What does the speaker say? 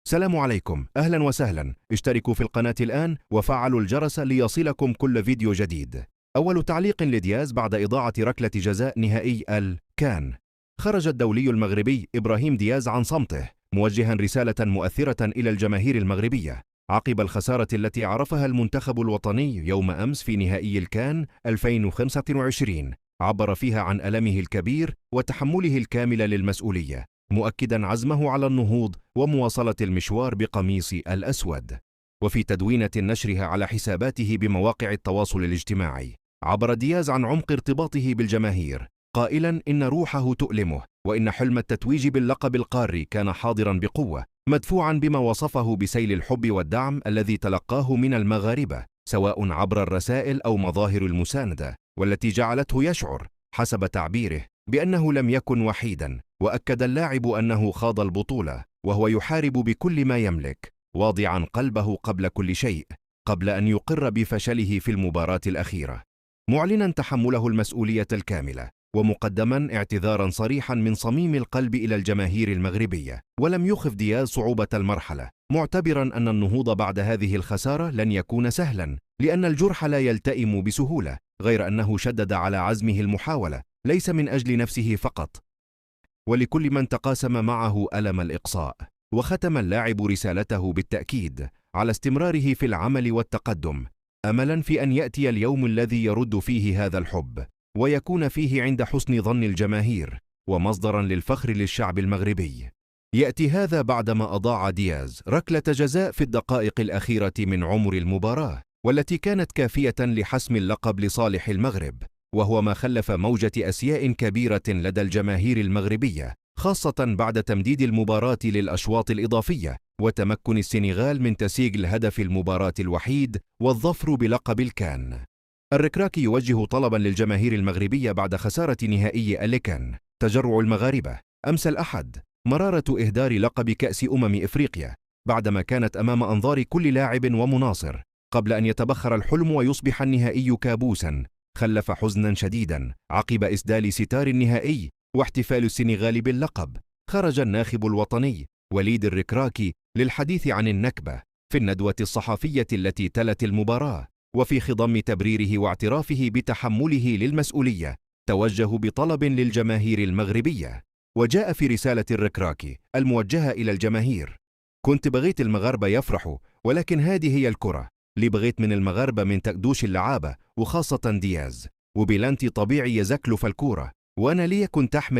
سلام عليكم، أهلا وسهلا. اشتركوا في القناة الآن وفعلوا الجرس ليصلكم كل فيديو جديد. أول تعليق لدياز بعد إضاعة ركلة جزاء نهائي الكان. خرج الدولي المغربي إبراهيم دياز عن صمته موجها رسالة مؤثرة إلى الجماهير المغربية عقب الخسارة التي عرفها المنتخب الوطني يوم أمس في نهائي الكان 2025. عبر فيها عن ألمه الكبير وتحمله الكامل للمسؤولية، مؤكدا عزمه على النهوض ومواصلة المشوار بقميص الأسود. وفي تدوينة نشرها على حساباته بمواقع التواصل الاجتماعي، عبر دياز عن عمق ارتباطه بالجماهير، قائلا إن روحه تؤلمه، وإن حلم التتويج باللقب القاري كان حاضرا بقوة، مدفوعا بما وصفه بسيل الحب والدعم الذي تلقاه من المغاربة، سواء عبر الرسائل أو مظاهر المساندة، والتي جعلته يشعر حسب تعبيره بأنه لم يكن وحيدا. وأكد اللاعب أنه خاض البطولة وهو يحارب بكل ما يملك، واضعا قلبه قبل كل شيء، قبل أن يقر بفشله في المباراة الأخيرة، معلنا تحمله المسؤولية الكاملة، ومقدما اعتذارا صريحا من صميم القلب إلى الجماهير المغربية. ولم يخف دياز صعوبة المرحلة، معتبرا أن النهوض بعد هذه الخسارة لن يكون سهلا، لأن الجرح لا يلتئم بسهولة، غير أنه شدد على عزمه المحاولة، ليس من أجل نفسه فقط، ولكل من تقاسم معه ألم الإقصاء. وختم اللاعب رسالته بالتأكيد على استمراره في العمل والتقدم، أملا في أن يأتي اليوم الذي يرد فيه هذا الحب، ويكون فيه عند حسن ظن الجماهير، ومصدرا للفخر للشعب المغربي. يأتي هذا بعدما أضاع دياز ركلة جزاء في الدقائق الأخيرة من عمر المباراة، والتي كانت كافية لحسم اللقب لصالح المغرب، وهو ما خلف موجة أسياء كبيرة لدى الجماهير المغربية، خاصة بعد تمديد المباراة للأشواط الإضافية، وتمكن السنغال من تسجيل الهدف المباراة الوحيد والظفر بلقب الكان. الركراكي يوجه طلبا للجماهير المغربية بعد خسارة نهائي الكان. تجرع المغاربة أمس الأحد مرارة إهدار لقب كأس إفريقيا، بعدما كانت أمام أنظار كل لاعب ومناصر، قبل أن يتبخر الحلم ويصبح النهائي كابوسا، خلف حزنا شديدا عقب إسدال ستار النهائي واحتفال السنغال باللقب. خرج الناخب الوطني وليد الركراكي للحديث عن النكبة في الندوة الصحفية التي تلت المباراة، وفي خضم تبريره واعترافه بتحمله للمسؤولية، توجه بطلب للجماهير المغربية. وجاء في رسالة الركراكي الموجهة إلى الجماهير: كنت بغيت المغاربة يفرحوا، ولكن هذه هي الكرة، اللي بغيت من المغاربة من تقدوش اللعابة، وخاصة دياز وبلانتي طبيعي يزكلوا في الكورة، وأنا ليه كنت أحمل